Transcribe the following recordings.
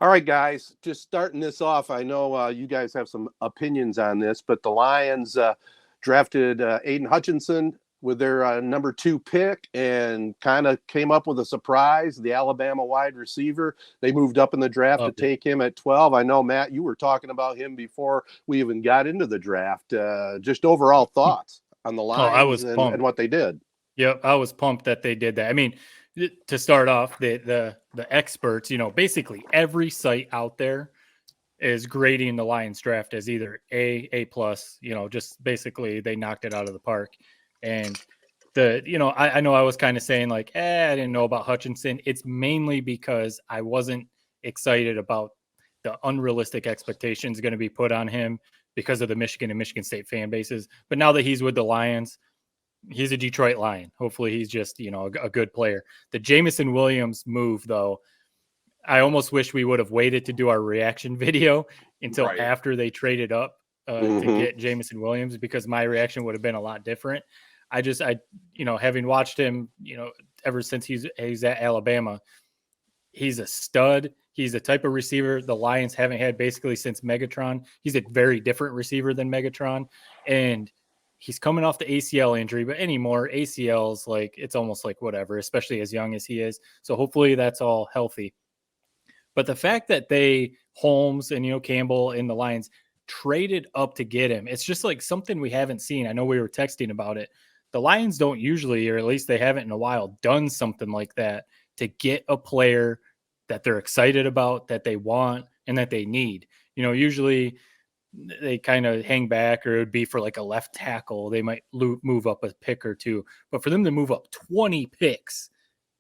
All right, guys, just starting this off. I know you guys have some opinions on this, but the Lions drafted Aiden Hutchinson with their number 2 pick and kind of came up with a surprise. The Alabama wide receiver. They moved up in the draft to Loved it. take him at 12. I know, Matt, you were talking about him before we even got into the draft. Just overall thoughts on the Oh, I Lions was and pumped. what they did. Yep, I was pumped that they did that. I mean, to start off, the experts, basically every site out there is grading the Lions draft as either A plus, just basically they knocked it out of the park. And I know I was kind of saying like, I didn't know about Hutchinson. It's mainly because I wasn't excited about the unrealistic expectations going to be put on him because of the Michigan and Michigan State fan bases. But now that he's with the Lions, he's a Detroit Lion. Hopefully he's just, a good player. The Jamison Williams move, though, I almost wish we would have waited to do our reaction video until Right. after they traded up to get Jamison Williams, because my reaction would have been a lot different. Having watched him, ever since he's at Alabama, he's a stud. He's the type of receiver the Lions haven't had basically since Megatron. He's a very different receiver than Megatron. And he's coming off the ACL injury, but anymore, ACLs, like, it's almost like whatever, especially as young as he is. So hopefully that's all healthy. But the fact that Holmes and, Campbell and the Lions traded up to get him, it's just like something we haven't seen. I know we were texting about it. The Lions don't usually, or at least they haven't in a while, done something like that to get a player that they're excited about, that they want, and that they need. Usually they kind of hang back, or it would be for like a left tackle. They might move up a pick or two. But for them to move up 20 picks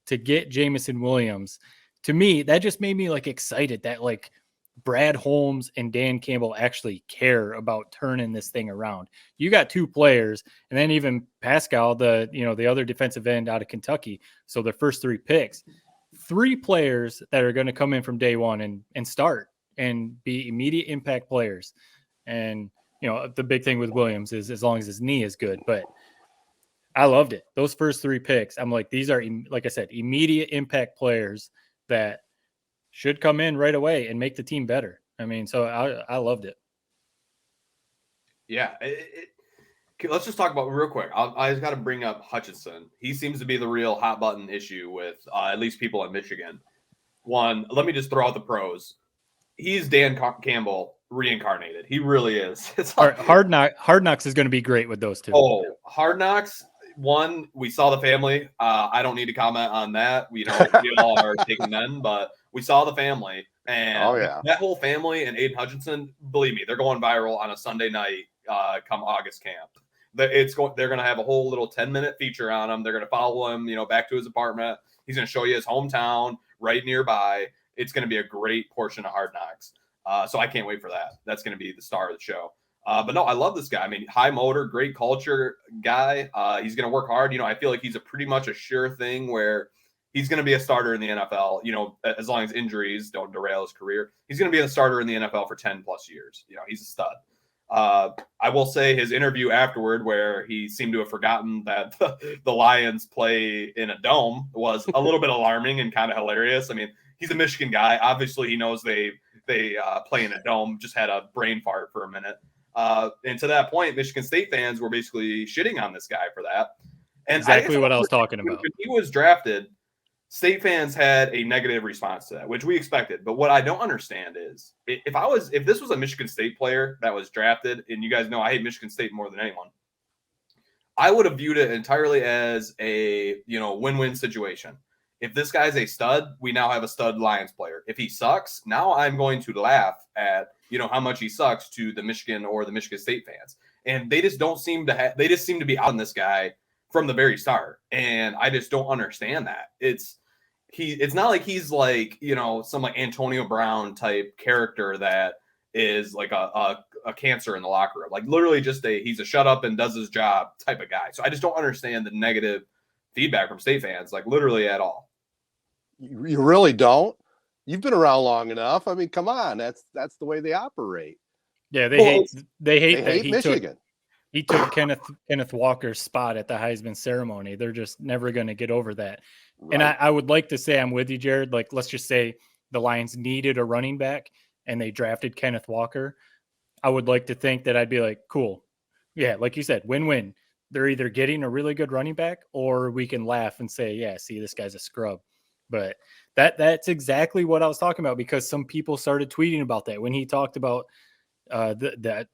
to get Jamison Williams, to me, that just made me like excited that like Brad Holmes and Dan Campbell actually care about turning this thing around. You got 2 players, and then even Pascal, the other defensive end out of Kentucky. So their first 3 picks, 3 players that are going to come in from day one and start and be immediate impact players. And, the big thing with Williams is as long as his knee is good, but I loved it. Those first 3 picks, I'm like, these are, like I said, immediate impact players that should come in right away and make the team better. I mean, so I loved it. Yeah. Let's just talk about real quick. I just got to bring up Hutchinson. He seems to be the real hot button issue with at least people in Michigan. One, let me just throw out the pros. He's Dan Campbell reincarnated. He really is. It's Hard Knocks is going to be great with those 2. Oh, Hard Knocks. One, we saw the family. I don't need to comment on that. We all are taking men, but we saw the family, and that whole family and Aiden Hutchinson, believe me, they're going viral on a Sunday night come August camp. They're going to have a whole little 10-minute feature on him. They're going to follow him, back to his apartment. He's going to show you his hometown right nearby. It's going to be a great portion of Hard Knocks. So I can't wait for that. That's going to be the star of the show. But no, I love this guy. I mean, high motor, great culture guy. He's going to work hard. I feel like he's pretty much a sure thing where he's going to be a starter in the NFL, as long as injuries don't derail his career. He's going to be a starter in the NFL for 10 plus years. He's a stud. I will say his interview afterward, where he seemed to have forgotten that the Lions play in a dome, was a little bit alarming and kind of hilarious. I mean, he's a Michigan guy. Obviously, he knows they play in a dome. Just had a brain fart for a minute. And to that point, Michigan State fans were basically shitting on this guy for that. And exactly what I was talking about. When he was drafted, State fans had a negative response to that, which we expected. But what I don't understand is if this was a Michigan State player that was drafted, and you guys know I hate Michigan State more than anyone, I would have viewed it entirely as a win-win situation. If this guy's a stud, we now have a stud Lions player. If he sucks, now I'm going to laugh at how much he sucks to the Michigan or the Michigan State fans. And they just don't seem to they just seem to be out on this guy from the very start. And I just don't understand that. It's not like he's like, some like Antonio Brown type character that is like a cancer in the locker room. Like literally just he's a shut up and does his job type of guy. So I just don't understand the negative feedback from State fans, like literally at all. You really don't? You've been around long enough. I mean, come on. That's the way they operate. Yeah, they hate that Michigan. He took Kenneth Walker's spot at the Heisman ceremony. They're just never going to get over that. Right. And I would like to say I'm with you, Jared. Like, let's just say the Lions needed a running back and they drafted Kenneth Walker, I would like to think that I'd be like, cool. Yeah, like you said, win-win. They're either getting a really good running back or we can laugh and say, yeah, see, this guy's a scrub. But that's exactly what I was talking about, because some people started tweeting about that when he talked about that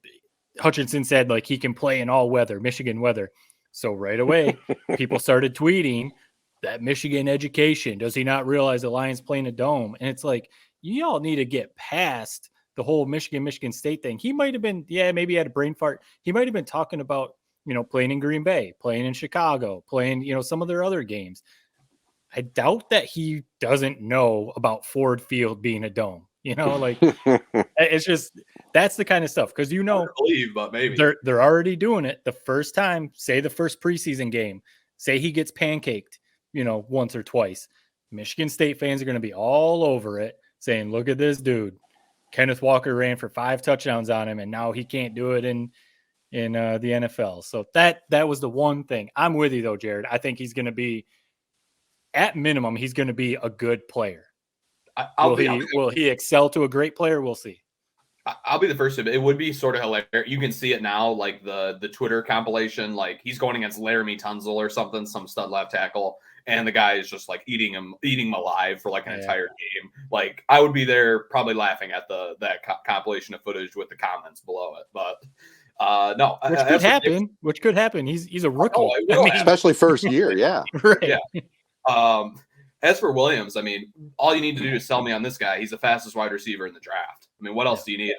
Hutchinson said, like, he can play in all weather, Michigan weather. So right away, people started tweeting that Michigan education. Does he not realize the Lions playing a dome? And it's like, you all need to get past the whole Michigan State thing. He might have been, maybe he had a brain fart. He might have been talking about, playing in Green Bay, playing in Chicago, playing, some of their other games. I doubt that he doesn't know about Ford Field being a dome. Like it's just, that's the kind of stuff. Cause but maybe they're already doing it the first time, say the first preseason game, say he gets pancaked, once or twice. Michigan State fans are going to be all over it saying, look at this dude. Kenneth Walker ran for 5 touchdowns on him, and now he can't do it in the NFL. So that was the one thing. I'm with you though, Jared. I think he's going to be, at minimum, he's going to be a good player. Will he excel to a great player? We'll see. I'll be the first to admit, it would be sort of hilarious. You can see it now, like the Twitter compilation, like he's going against Laramie Tunzel or something, some stud left tackle, and the guy is just like eating him alive for like an entire game. Like I would be there probably laughing at that compilation of footage with the comments below it. But no, which could happen. He's a rookie, especially first year. Yeah. Right. Yeah. As for Williams, I mean, all you need to do is sell me on this guy. He's the fastest wide receiver in the draft. I mean, what else do you need?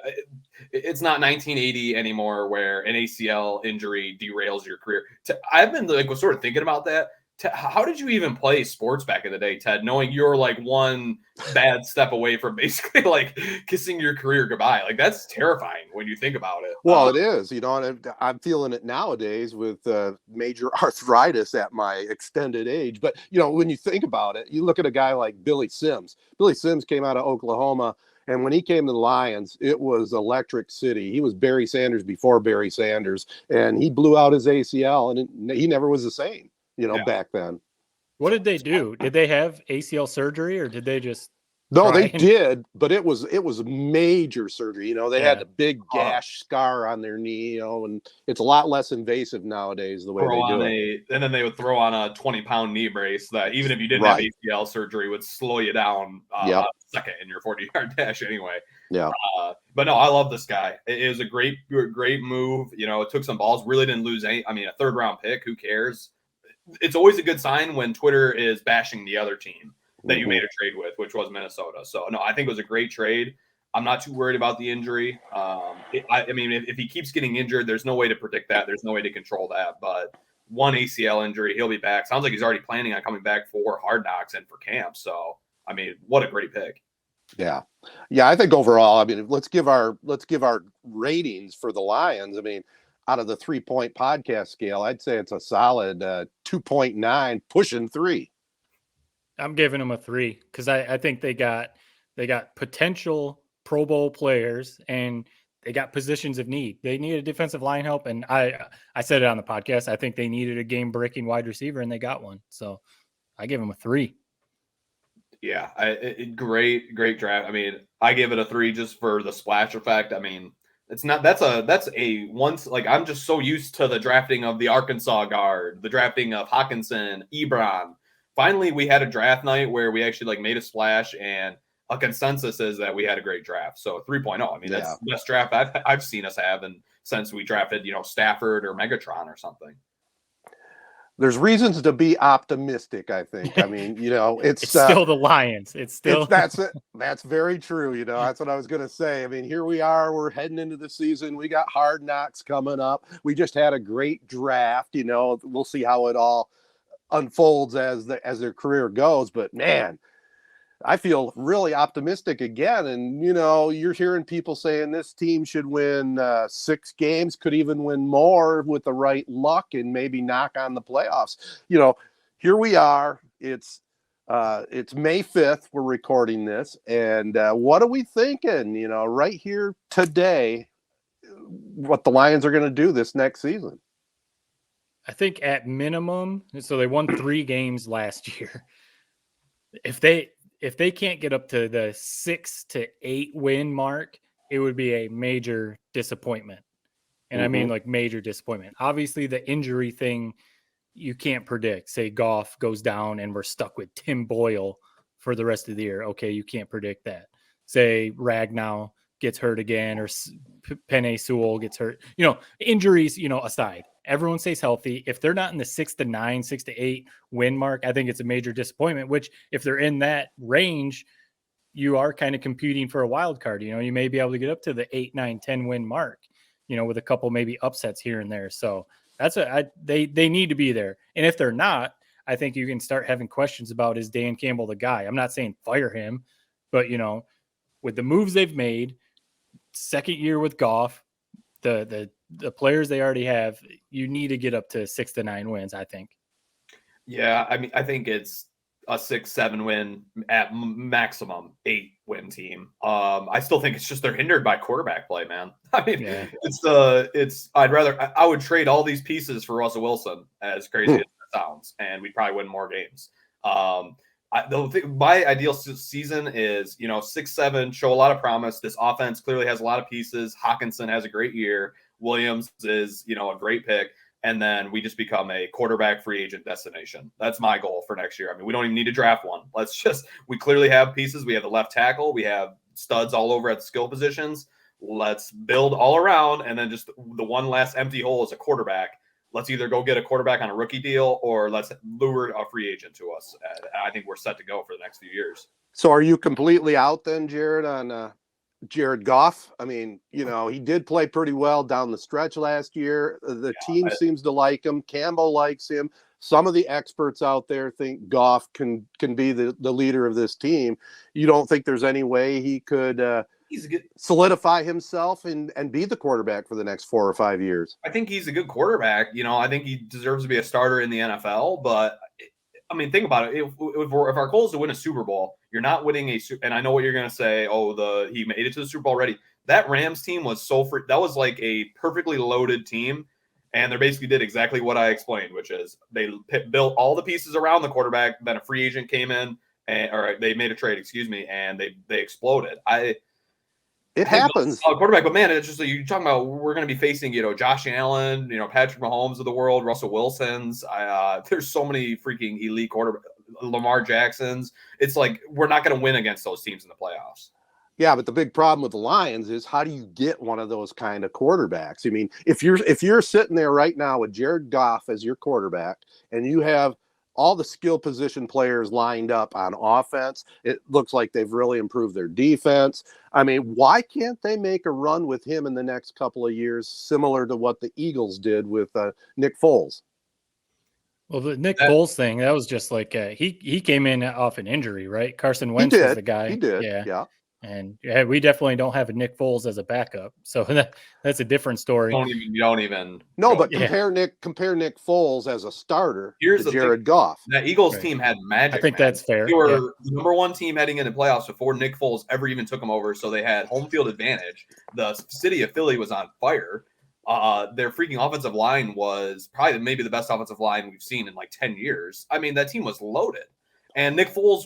It's not 1980 anymore where an ACL injury derails your career. I've been sort of thinking about that. How did you even play sports back in the day, Ted, knowing you're like one bad step away from basically like kissing your career goodbye? Like that's terrifying when you think about it. Well, it is, and I'm feeling it nowadays with major arthritis at my extended age. But, when you think about it, you look at a guy like Billy Sims. Billy Sims came out of Oklahoma. And when he came to the Lions, it was Electric City. He was Barry Sanders before Barry Sanders, and he blew out his ACL, and he never was the same. Back then. What did they do? Did they have ACL surgery, or did they just? No, they did, but it was major surgery. They had a big gash scar on their knee, and it's a lot less invasive nowadays the way they do it. And then they would throw on a 20-pound knee brace that even if you didn't have ACL surgery would slow you down a second in your 40-yard dash anyway. Yeah. But no, I love this guy. It was a great move. It took some balls, really didn't lose any. I mean, a 3rd round pick, who cares? It's always a good sign when Twitter is bashing the other team that you made a trade with, which was Minnesota. So, no, I think it was a great trade. I'm not too worried about the injury. I mean, if he keeps getting injured, there's no way to predict that. There's no way to control that. But one ACL injury, he'll be back. Sounds like he's already planning on coming back for Hard Knocks and for camp. So, I mean, what a great pick. Yeah. I think overall, I mean, let's give our ratings for the Lions. I mean, out of the 3-point podcast scale, I'd say it's a solid 2.9, pushing 3. I'm giving them a 3 because I think they got potential Pro Bowl players and they got positions of need. They need a defensive line help, and I said it on the podcast. I think they needed a game-breaking wide receiver, and they got one. So I give them a 3. Yeah, great draft. I mean, I give it a 3 just for the splash effect. I mean, it's not. That's a once. Like I'm just so used to the drafting of the Arkansas guard, the drafting of Hutchinson, Ebron. Finally, we had a draft night where we actually made a splash, and a consensus is that we had a great draft. So 3.0. I mean, that's the best draft I've seen us have, and since we drafted Stafford or Megatron or something. There's reasons to be optimistic, I think. I mean, it's still the Lions. That's very true. That's what I was going to say. I mean, here we are. We're heading into the season. We got Hard Knocks coming up. We just had a great draft. We'll see how it all unfolds as their career goes. But man, I feel really optimistic again. And, you're hearing people saying this team should win 6 games, could even win more with the right luck and maybe knock on the playoffs. Here we are. It's May 5th. We're recording this. And what are we thinking, right here today, what the Lions are going to do this next season? I think at minimum, so they won 3 games last year. If they if they can't get up to the 6 to 8 win mark, it would be a major disappointment. And I mean, like, major disappointment. Obviously, the injury thing you can't predict. Say Goff goes down and we're stuck with Tim Boyle for the rest of the year. Okay, you can't predict that. Say Ragnow gets hurt again, or Penei Sewell gets hurt. Injuries, aside, everyone stays healthy. If they're not in the 6 to 9, 6 to 8 win mark, I think it's a major disappointment, which if they're in that range, you are kind of competing for a wild card. You may be able to get up to the 8, 9, 10 win mark, with a couple maybe upsets here and there. So they need to be there. And if they're not, I think you can start having questions about, is Dan Campbell the guy? I'm not saying fire him, but with the moves they've made, second year with Goff, the players they already have, you need to get up to 6 to 9 wins, I think. Yeah, I mean, I think it's a 6-7 win at maximum 8 win team. I still think it's just they're hindered by quarterback play, man. I mean, I would trade all these pieces for Russell Wilson, as crazy as that sounds, and we'd probably win more games. My ideal season is 6-7, show a lot of promise. This offense clearly has a lot of pieces. Hutchinson has a great year. Williams is a great pick. And then we just become a quarterback free agent destination. That's my goal for next year. I mean, we don't even need to draft one. We clearly have pieces. We have the left tackle. We have studs all over at the skill positions. Let's build all around. And then just the one last empty hole is a quarterback. Let's either go get a quarterback on a rookie deal, or let's lure a free agent to us. I think we're set to go for the next few years. So are you completely out then, Jared, on Jared Goff? I mean, he did play pretty well down the stretch last year. The team seems to like him. Campbell likes him. Some of the experts out there think Goff can be the leader of this team. You don't think there's any way he could solidify himself and be the quarterback for the next 4 or 5 years? I think he's a good quarterback. I think he deserves to be a starter in the NFL, but I mean, think about it. If our goal is to win a Super Bowl, you're not winning and I know what you're going to say. Oh, he made it to the Super Bowl already. That Rams team was that was like a perfectly loaded team. And they basically did exactly what I explained, which is they built all the pieces around the quarterback. Then a free agent came in, or they made a trade, and they exploded. It happens. Quarterback, but man, it's just like you're talking about. We're going to be facing, Josh Allen, Patrick Mahomes of the world, Russell Wilson's. There's so many freaking elite quarterbacks, Lamar Jacksons. It's like we're not going to win against those teams in the playoffs. Yeah, but the big problem with the Lions is, how do you get one of those kind of quarterbacks? I mean, if you're sitting there right now with Jared Goff as your quarterback, and you have all the skill position players lined up on offense, it looks like they've really improved their defense. I mean, why can't they make a run with him in the next couple of years, similar to what the Eagles did with Nick Foles? Well, the Nick Foles thing, that was just like he came in off an injury, right? Carson Wentz was the guy. He did, yeah. And we definitely don't have a Nick Foles as a backup, so that's a different story. You don't even. No, but compare Nick Foles as a starter to Jared Goff. That Eagles team had magic. I think that's fair. They were the number one team heading into playoffs before Nick Foles ever even took them over, so they had home field advantage. The city of Philly was on fire. Their freaking offensive line was probably maybe the best offensive line we've seen in like 10 years. I mean, that team was loaded. And Nick Foles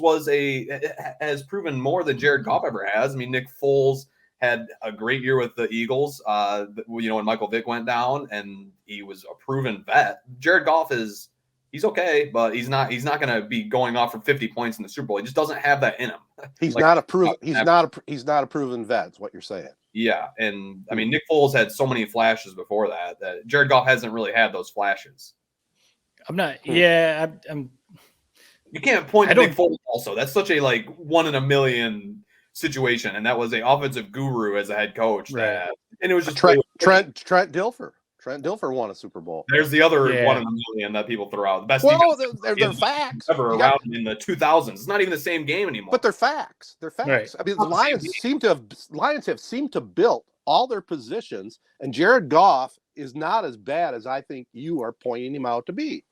has proven more than Jared Goff ever has. I mean, Nick Foles had a great year with the Eagles, when Michael Vick went down, and he was a proven vet. Jared Goff he's okay, but he's not going to be going off for 50 points in the Super Bowl. He just doesn't have that in him. He's not a proven vet, is what you're saying. Yeah, and I mean, Nick Foles had so many flashes before that Jared Goff hasn't really had those flashes. I'm not. Yeah, I'm. You can't point to Nick Foles also. That's such a 1 in a million situation, and that was an offensive guru as a head coach. Right. And it was just Trent Dilfer. Trent Dilfer won a Super Bowl. There's the other 1 in a million that people throw out. The best they're facts. Ever around in the 2000s. It's not even the same game anymore. But they're facts. They're facts. Right. I mean, the Lions have seemed to build all their positions, and Jared Goff is not as bad as I think you are pointing him out to be.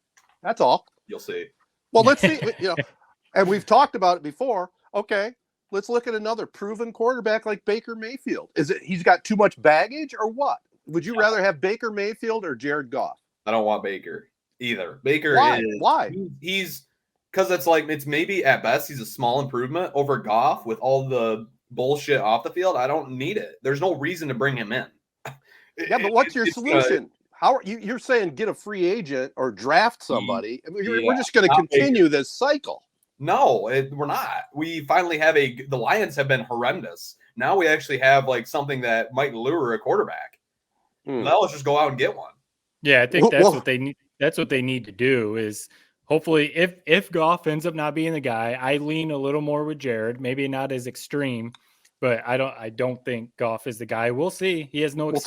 That's all. You'll see. Well, let's see, and we've talked about it before. Okay, let's look at another proven quarterback like Baker Mayfield. Is it he's got too much baggage, or what? Would you rather have Baker Mayfield or Jared Goff? I don't want Baker either. Why? Why? He's Because it's maybe at best he's a small improvement over Goff with all the bullshit off the field. I don't need it. There's no reason to bring him in. Yeah, but what's your solution? How are you're saying get a free agent or draft somebody? I mean, we're just going to continue this cycle. No, we're not. We finally have the Lions have been horrendous. Now we actually have like something that might lure a quarterback. Now let's just go out and get one. Yeah, I think that's what they need. That's what they need to do is hopefully if Goff ends up not being the guy, I lean a little more with Jared, maybe not as extreme, but I don't think Goff is the guy. We'll see. He has no excuses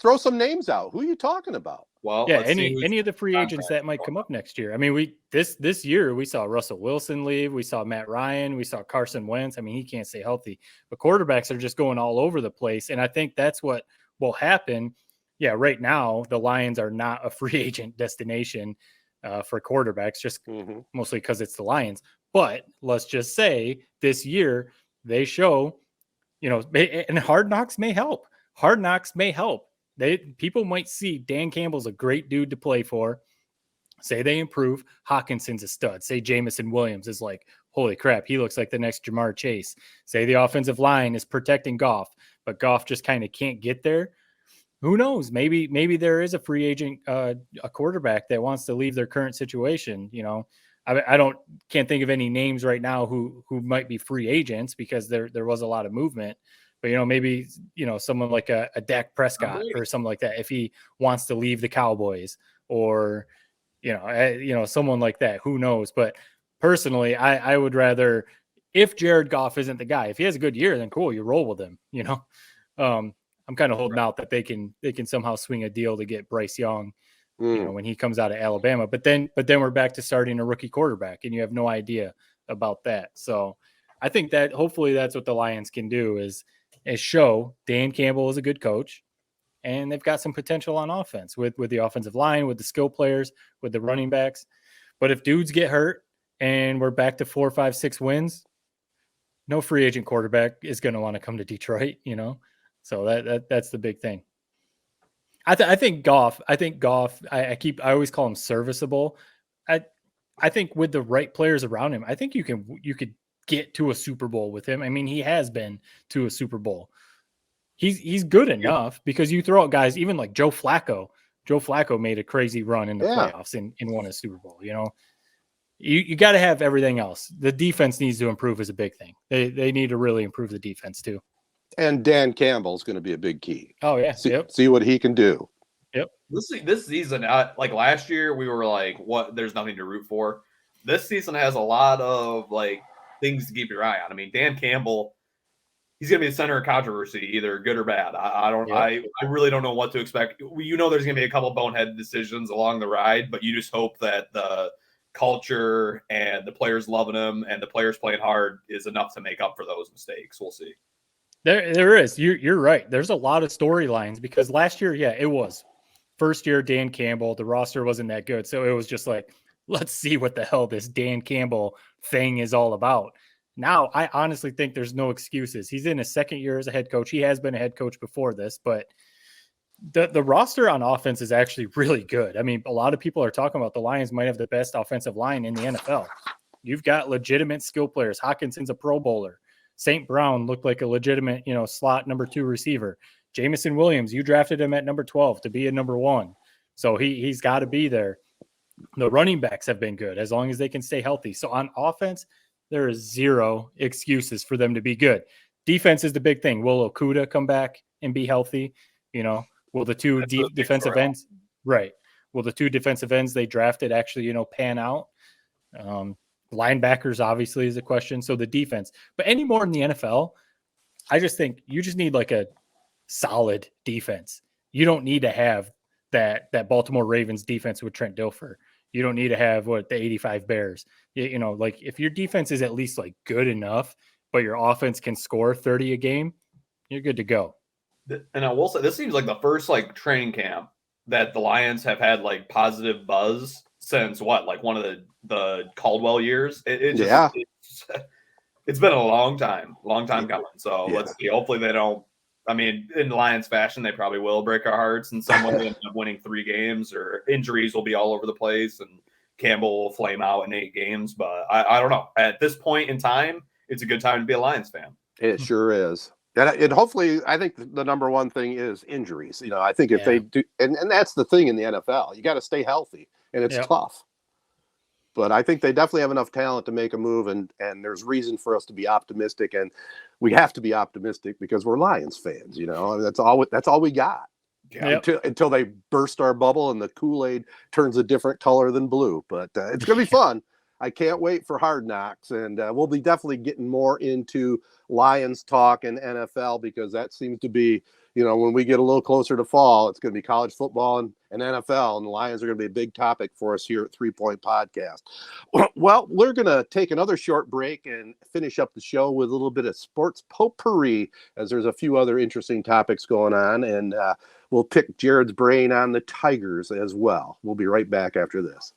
throw some names out. Who are you talking about? Well, yeah, any of the free agents that might come up next year. I mean, this year we saw Russell Wilson leave, we saw Matt Ryan, we saw Carson Wentz. I mean, he can't stay healthy. But quarterbacks are just going all over the place, and I think that's what will happen. Yeah, right now the Lions are not a free agent destination for quarterbacks, just mostly because it's the Lions. But let's just say this year they show, and Hard Knocks may help. Hard Knocks may help. People might see Dan Campbell's a great dude to play for. Say they improve, Hutchinson's a stud. Say Jameson Williams is like, holy crap, he looks like the next Jamar Chase. Say the offensive line is protecting Goff, but Goff just kind of can't get there. Who knows? Maybe there is a free agent, a quarterback that wants to leave their current situation. I can't think of any names right now who might be free agents because there was a lot of movement. But, maybe, someone like a Dak Prescott or something like that, if he wants to leave the Cowboys or, someone like that, who knows? But personally, I would rather, if Jared Goff isn't the guy, if he has a good year, then cool, you roll with him, I'm kind of holding out that they can somehow swing a deal to get Bryce Young, when he comes out of Alabama. But then we're back to starting a rookie quarterback, and you have no idea about that. So I think that hopefully that's what the Lions can do is show Dan Campbell is a good coach, and they've got some potential on offense with the offensive line, with the skill players, with the running backs. But if dudes get hurt and we're back to 4, 5, 6 wins, no free agent quarterback is going to want to come to Detroit, So that's the big thing. I think Goff. I always call him serviceable. I think with the right players around him, I think you could get to a Super Bowl with him. I mean, he has been to a Super Bowl. He's good enough because you throw out guys even like Joe Flacco. Joe Flacco made a crazy run in the playoffs and won a Super Bowl. You got to have everything else. The defense needs to improve is a big thing. They need to really improve the defense too. And Dan Campbell is going to be a big key. Oh yeah, see what he can do. Yep. This season, like last year, we were like, "What? There's nothing to root for." This season has a lot of like things to keep your eye on. I mean, Dan Campbell, he's going to be the center of controversy, either good or bad. I really don't know what to expect. There's going to be a couple bonehead decisions along the ride, but you just hope that the culture and the players loving him and the players playing hard is enough to make up for those mistakes. We'll see. There is. You're right. There's a lot of storylines because last year, it was first year Dan Campbell. The roster wasn't that good, so it was just like, let's see what the hell this Dan Campbell thing is all about. Now, I honestly think there's no excuses. He's in his second year as a head coach. He has been a head coach before this, but the roster on offense is actually really good. I mean, a lot of people are talking about the Lions might have the best offensive line in the NFL. You've got legitimate skill players. Hutchinson's a Pro Bowler. St. Brown looked like a legitimate, slot number 2 receiver. Jameson Williams, you drafted him at number 12 to be a number 1. So he's got to be there. The running backs have been good as long as they can stay healthy. So on offense, there is zero excuses for them to be good. Defense is the big thing. Will Okudah come back and be healthy? Will the two defensive ends, right? Will the 2 defensive ends they drafted actually, pan out? Linebackers obviously is a question. So the defense, but anymore in the NFL, I just think you just need like a solid defense. You don't need to have that Baltimore Ravens defense with Trent Dilfer. You don't need to have the 85 Bears. Like if your defense is at least like good enough, but your offense can score 30 a game, you're good to go. And I will say this seems like the first like training camp that the Lions have had like positive buzz since like one of the Caldwell years. It's been a long time coming. So let's see. Hopefully they don't. I mean, in Lions fashion, they probably will break our hearts, and someone will end up winning 3 games, or injuries will be all over the place, and Campbell will flame out in 8 games. But I don't know. At this point in time, it's a good time to be a Lions fan. It sure is. And hopefully, I think the number one thing is injuries. I think if they do, and that's the thing in the NFL, you got to stay healthy, and it's tough. But I think they definitely have enough talent to make a move, and there's reason for us to be optimistic, and we have to be optimistic because we're Lions fans. That's all we got. Yeah. Until they burst our bubble and the Kool-Aid turns a different color than blue. But it's going to be fun. I can't wait for Hard Knocks, and we'll be definitely getting more into Lions talk and NFL because that seems to be, when we get a little closer to fall, it's going to be college football and NFL, and the Lions are going to be a big topic for us here at 3 Point Podcast. Well, we're going to take another short break and finish up the show with a little bit of sports potpourri, as there's a few other interesting topics going on, and we'll pick Jared's brain on the Tigers as well. We'll be right back after this.